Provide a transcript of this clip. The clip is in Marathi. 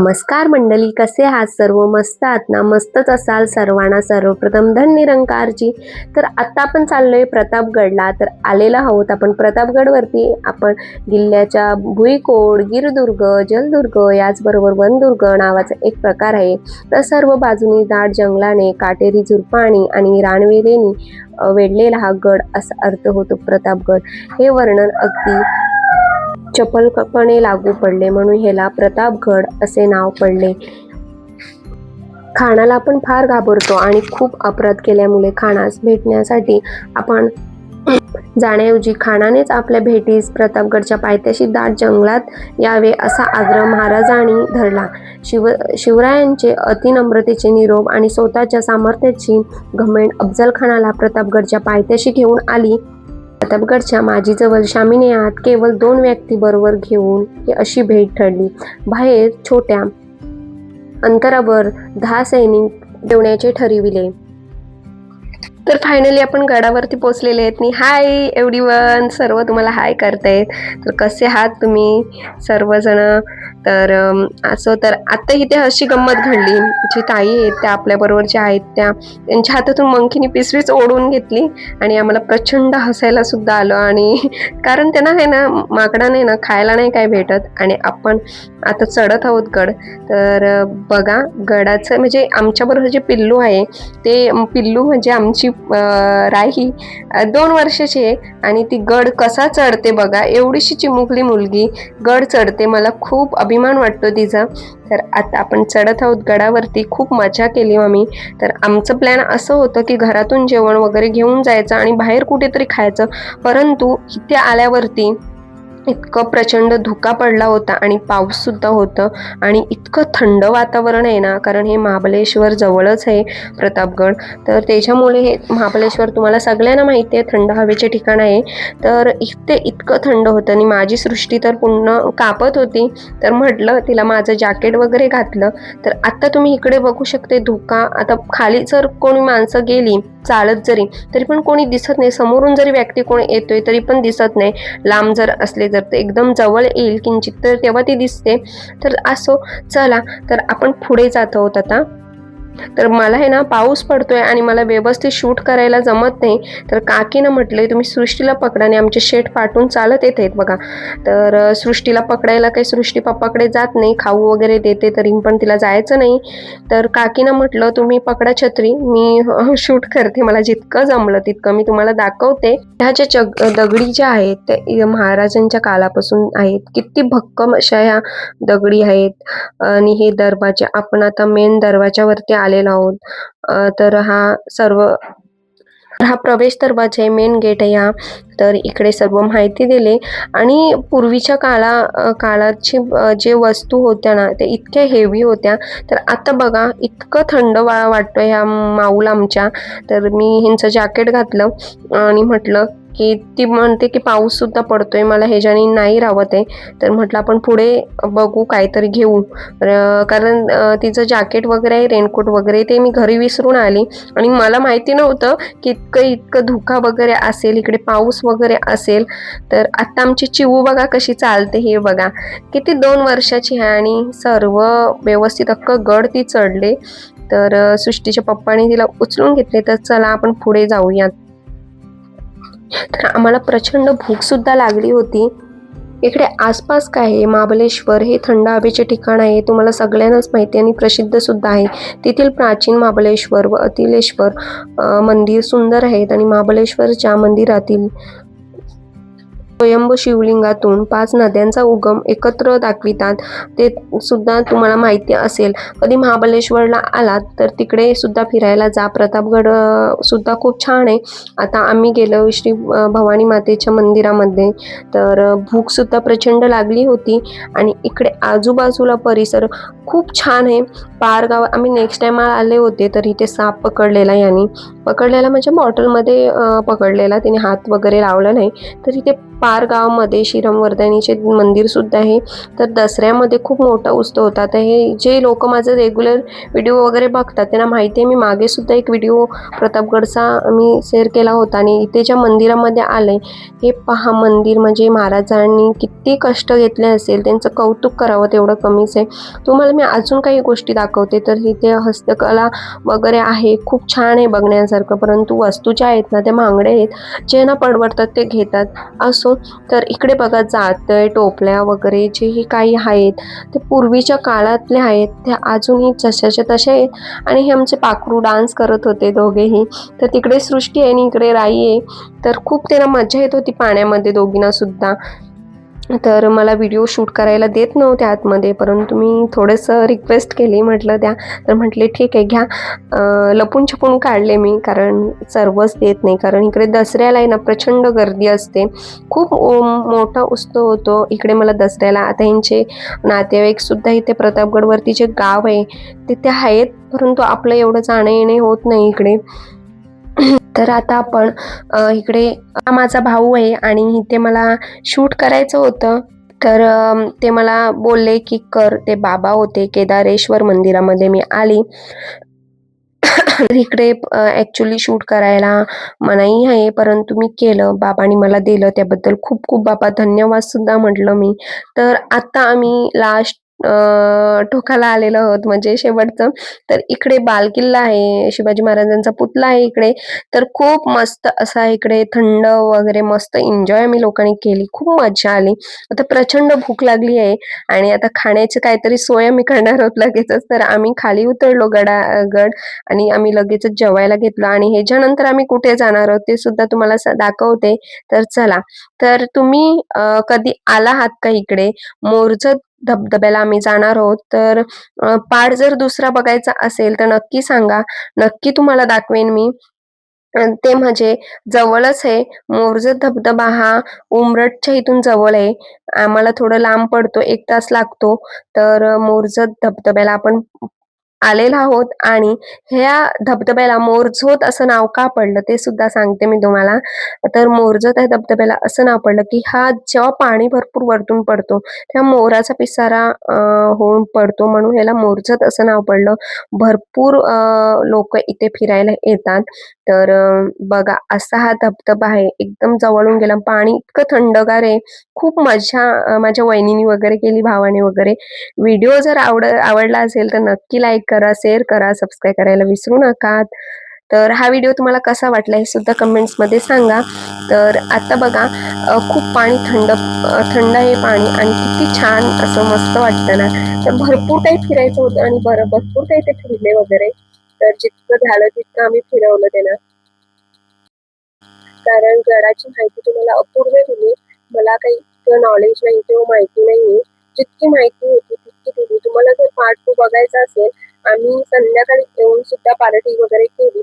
नमस्कार मंडळी, कसे आहात सर्व? मस्त आहात ना? मस्तच असाल सर्वांना सर्वप्रथम धन निरंकारची. तर आता आपण चाललोय प्रतापगडला. तर आलेलो आहोत आपण प्रतापगडवरती. आपण किल्ल्याच्या भुईकोट, गिरदुर्ग, जलदुर्ग याचबरोबर वनदुर्ग नावाचा एक प्रकार आहे. तर सर्व बाजूनी दाट जंगलाने, काटेरी झुडपाणी आणि रानवेलीने वेढलेला हा गड असा अर्थ होतो प्रतापगड. हे वर्णन अगदी चपलपणे लागू पडले म्हणून ह्याला प्रतापगड असे नाव पडले. खानाला आपण फार घाबरतो आणि खूप अपराध केल्यामुळे खानास भेटण्यासाठी आपण जाण्याऐवजी खानानेच आपल्या भेटीस प्रतापगडच्या पायथ्याशी दाट जंगलात यावे असा आग्रह महाराजांनी धरला. शिवरायांचे अतिनम्रतेचे निरोप आणि स्वतःच्या सामर्थ्याची घमेंड अफजल खानाला प्रतापगडच्या पायथ्याशी घेऊन आली. प्रतापगडच्या माजीजवळ शामिनी आत केवळ 2 व्यक्ती बरोबर घेऊन ही अशी भेट ठरली. बाहेर छोट्या अंतरावर 10 सैनिक ठेवण्याचे ठरविले. तर फायनली आपण गडावरती पोहोचलेले आहेत. हाय एव्हरीवन, सर्व तुम्हाला हाय करतायत. तर कसे आहात तुम्ही सर्वजण? तर असं तर आता इथे अशी गंमत घडली. जी ताई आहेत त्या आपल्याबरोबर ज्या आहेत त्यांच्या हातातून मंकीनी पिशवीच ओढून घेतली आणि आम्हाला प्रचंड हसायला सुद्धा आलं. आणि कारण त्यांना आहे ना माकडाने ना खायला नाही काय भेटत. आणि आपण आता चढत आहोत गड. तर बघा गडाचं म्हणजे आमच्याबरोबर जे पिल्लू आहे ते पिल्लू म्हणजे आमची राही 2 वर्षाची आहे आणि ती गड कसा चढते बघा. एवढीशी चिमुकली मुलगी गड चढते. मला खूप अभिमान वाटतो तिचा. तर आता आपण चढत आहोत गडावरती. खूप मजा केली आम्ही. तर आमचं प्लॅन असं होतं की घरातून जेवण वगैरे घेऊन जायचं आणि बाहेर कुठेतरी खायचं. परंतु इथे आल्यावरती इतकं प्रचंड धुका पडला होता आणि पाऊस सुद्धा होतं आणि इतकं थंड वातावरण आहे ना, कारण हे महाबळेश्वर जवळच आहे प्रतापगड. तर त्याच्यामुळे हे महाबळेश्वर तुम्हाला सगळ्यांना माहिती आहे थंड हवेचे ठिकाण आहे. तर इथे इतकं थंड होतं आणि माझी सृष्टी तर पूर्ण कापत होती. तर म्हटलं तिला माझं जॅकेट वगैरे घातलं. तर आता तुम्ही इकडे बघू शकते धुका. आता खाली जर कोणी माणसं गेली चालत जरी तरी पण कोणी दिसत नाही. समोरून जरी व्यक्ती कोणी येतोय तरी पण दिसत नाही. लांब जर असले तर ते एकदम जवळ येईल किंचित तर तेव्हा ती दिसते. तर असो चला, तर आपण पुढे जात आहोत आता. तर मला आहे ना पाऊस पडतोय आणि मला व्यवस्थित शूट करायला जमत नाही. तर काकीनं म्हटलंय तुम्ही सृष्टीला पकडा आणि आमचे शेट पाठवून चालत येत आहेत बघा. तर सृष्टीला पकडायला काही सृष्टी पप्पाकडे जात नाही. खाऊ वगैरे देते तरी पण तिला जायचं नाही. तर काकीनं म्हटलं तुम्ही पकडा छत्री, मी शूट करते. मला जितकं जमलं तितकं मी तुम्हाला दाखवते. ह्या ज्या दगडी ज्या आहेत त्या महाराजांच्या कालापासून आहेत. किती भक्कम अशा ह्या दगडी आहेत. आणि हे दरवाजा आपण आता मेन दरवाजावरती आलेलो आहोत. तर हा प्रवेश दरवाजा आहे, मेन गेट आहे हा. तर इकडे सर्व माहिती दिली आणि पूर्वीच्या काळाची जे वस्तू होत्या ना त्या इतक्या हेवी होत्या. तर आता बघा इतकं थंड वाटतोय ह्या माऊल आमच्या. तर मी ह्यांचं जॅकेट घातलं आणि म्हटलं की ती म्हणते की पाऊस सुद्धा पडतोय, मला ह्याच्याने नाही राहत आहे. तर म्हटलं आपण पुढे बघू काहीतरी घेऊ. कारण तिचं जॅकेट वगैरे आहे, रेनकोट वगैरे ते मी घरी विसरून आली आणि मला माहिती नव्हतं की इतकं धुका वगैरे असेल, इकडे पाऊस वगैरे असेल. तर आता आमची चिवू बघा कशी चालते. हे बघा किती 2 वर्षाची आहे आणि सर्व व्यवस्थित अख्खं गड ती चढले. तर सृष्टीच्या पप्पाने तिला उचलून घेतले. तर चला आपण पुढे जाऊयात. तर आम्हाला प्रचंड भूक सुद्धा लागली होती. इकडे आसपास काय आहे, महाबळेश्वर हे थंड हवेचे ठिकाण आहे, तुम्हाला सगळ्यांनाच माहिती आणि प्रसिद्ध सुद्धा आहे. तेथील प्राचीन महाबळेश्वर व अतिलेश्वर मंदिर सुंदर आहेत आणि महाबळेश्वरच्या मंदिरातील स्वयंभू शिवलिंगातून 5 नद्यांचा उगम एकत्र दाखवितात. ते सुद्धा तुम्हाला माहिती असेल. कधी महाबळेश्वरला आलात तर तिकडे सुद्धा फिरायला जा. प्रतापगड सुद्धा खूप छान आहे. आता आम्ही गेलो श्री भवानी मातेच्या मंदिरामध्ये. तर भूक सुद्धा प्रचंड लागली होती आणि इकडे आजूबाजूला परिसर खूप छान आहे. पारगाव आम्ही नेक्स्ट टाइम आले होते तर इथे साप पकडलेला म्हणजे बॉटलमध्ये पकडलेला, तिने हात वगैरे लावला नाही. तर इथे पार गावामध्ये श्रीरामवर्धनीचे मंदिर सुद्धा आहे. तर दसऱ्यामध्ये खूप मोठा उत्सव होता. तर हे जे लोक माझं रेग्युलर व्हिडिओ वगैरे बघतात त्यांना माहिती आहे, मी मागे सुद्धा एक व्हिडिओ प्रतापगडचा मी शेअर केला होता. आणि इथे ज्या मंदिरामध्ये आले, हे पहा मंदिर म्हणजे महाराजांनी किती कष्ट घेतले असेल, त्यांचं कौतुक करावं तेवढं कमीच आहे. तुम्हाला मी अजून काही गोष्टी दाखवते. तर इथे हस्तकला वगैरे आहे, खूप छान आहे बघण्यासारखं. परंतु वस्तू ज्या आहेत ना त्या महागड्या आहेत, जे ना परवडतात ते घेतात. असो, तर इकडे बघा जातय, टोपल्या वगैरे जेही काही आहेत ते पूर्वीच्या काळातले आहेत, ते अजूनही जशाच्या तशा आहेत. आणि हे आमचे पाखरू डान्स करत होते दोघेही. तर तिकडे सृष्टी आहे आणि इकडे राई आहे. तर खूप त्यांना मजा येत होती पाण्यामध्ये दोघींना सुद्धा. तर मला व्हिडिओ शूट करायला देत नव्हते आतमध्ये, परंतु मी थोडंसं रिक्वेस्ट केली, म्हटलं द्या. तर म्हटले ठीक आहे घ्या. लपून छपून काढले मी, कारण सर्वच देत नाही. कारण इकडे दसऱ्याला आहे ना प्रचंड गर्दी असते, खूप मोठा उत्सव होतो इकडे मला दसऱ्याला. आता यांचे नातेवाईक सुद्धा इथे प्रतापगडवरती जे गाव आहे तिथे आहेत, परंतु आपलं एवढं जाणं येणे होत नाही इकडे. तर आता आपण इकडे माझा भाऊ आहे आणि इथे मला शूट करायचं होतं. तर ते मला बोलले की कर. ते बाबा होते केदारेश्वर मंदिरामध्ये मी आली. तर इकडे ॲक्च्युअली शूट करायला मनाई आहे, परंतु मी केलं. बाबांनी मला दिलं त्याबद्दल खूप खूप बाबा धन्यवाद सुद्धा म्हटलं मी. तर आता आम्ही लास्ट टोकाला आलेलो आहोत, म्हणजे शेवटचं. तर इकडे बाल किल्ला आहे, शिवाजी महाराजांचा पुतळा आहे इकडे. तर खूप मस्त असा इकडे थंड वगैरे मस्त एन्जॉय आम्ही लोकांनी केली, खूप मजा आली. आता प्रचंड भूक लागली आहे आणि आता खाण्याची काहीतरी सोय आम्ही करणार आहोत लगेचच. तर आम्ही खाली उतरलो गड आणि आम्ही लगेचच जेवायला घेतलं. आणि ह्याच्यानंतर आम्ही कुठे जाणार आहोत ते सुद्धा तुम्हाला दाखवते. तर चला. तर तुम्ही कधी आला आहात का इकडे? मोरजत धबधब्याला आम्ही जाणार आहोत. तर पार्ट जर दुसरा बघायचा असेल तर नक्की सांगा, नक्की तुम्हाला दाखवेन मी. ते म्हणजे जवळच आहे. मोरजत धबधबा हा उमरठच्या इथून जवळ आहे. आम्हाला थोडं लांब पडतो, 1 तास लागतो. तर मोरजत धबधब्याला आपण आलेलो आहोत. आणि ह्या धबधब्याला मोरझोत असं नाव का पडलं ते सुद्धा सांगते मी तुम्हाला. तर मोरजत या धबधब्याला असं नाव पडलं की हा जेव्हा पाणी भरपूर वरतून पडतो तेव्हा मोराचा पिसारा होऊन पडतो, म्हणून ह्याला मोरजत असं नाव पडलं. भरपूर लोक इथे फिरायला येतात. तर बघा असा हा धबधबा आहे, एकदम जवळून गेला. पाणी इतकं थंडगार आहे, खूप मजा माझ्या वहिनीने वगैरे केली, भावाने वगैरे. व्हिडिओ जर आवडला असेल तर नक्की लाईक करा, शेअर करा, सबस्क्राईब करायला विसरू नका. तर हा व्हिडिओ तुम्हाला कसा वाटला हे सुद्धा कमेंट्समध्ये सांगा. तर आता बघा खूप पाणी थंड आहे पाणी, आणि किती छान असं मस्त वाटतं ना. तर भरपूर काही फिरायचं होतं आणि भरपूर काही ते फिरले वगैरे. तर जितकं झालं तितकं आम्ही फिरवलं त्यांना. कारण गडाची माहिती तुम्हाला अपूर्ण दिली. मला काही इतकं नॉलेज नाही किंवा माहिती नाहीये. जितकी माहिती होती तितकी दिली. तुम्हाला जर पार्ट 2 बघायचा असेल, आम्ही संध्याकाळी येऊन सुद्धा पार्टी वगैरे केली,